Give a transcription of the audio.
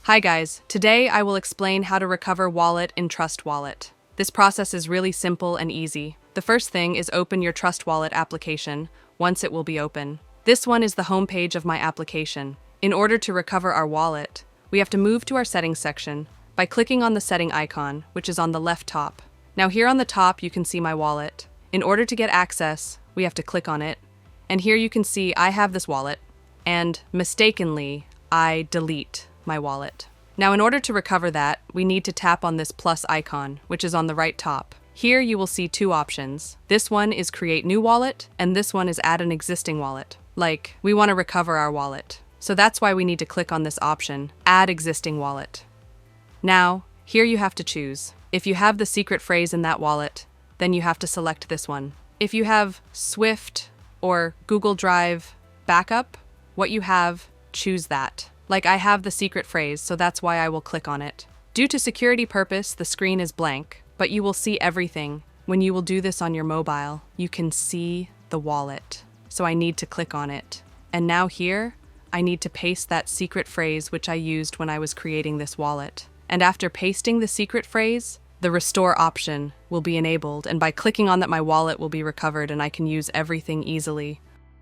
Hi guys, today I will explain how to recover wallet in Trust Wallet. This process is really simple and easy. The first thing is open your Trust Wallet application, once it will be open. This one is the home page of my application. In order to recover our wallet, we have to move to our settings section by clicking on the setting icon, which is on the left top. Now here on the top you can see my wallet. In order to get access, we have to click on it. And here you can see I have this wallet, and mistakenly, I delete my wallet. Now in order to recover that, we need to tap on this plus icon, which is on the right top. Here you will see two options. This one is create new wallet, and this one is add an existing wallet. Like, we want to recover our wallet. So that's why we need to click on this option, add existing wallet. Now, here you have to choose. If you have the secret phrase in that wallet, then you have to select this one. If you have Swift or Google Drive backup, what you have, choose that. Like I have the secret phrase, so that's why I will click on it. Due to security purpose, the screen is blank, but you will see everything. When you will do this on your mobile, you can see the wallet. So I need to click on it. And now here, I need to paste that secret phrase which I used when I was creating this wallet. And after pasting the secret phrase, the restore option will be enabled, and by clicking on that my wallet will be recovered and I can use everything easily.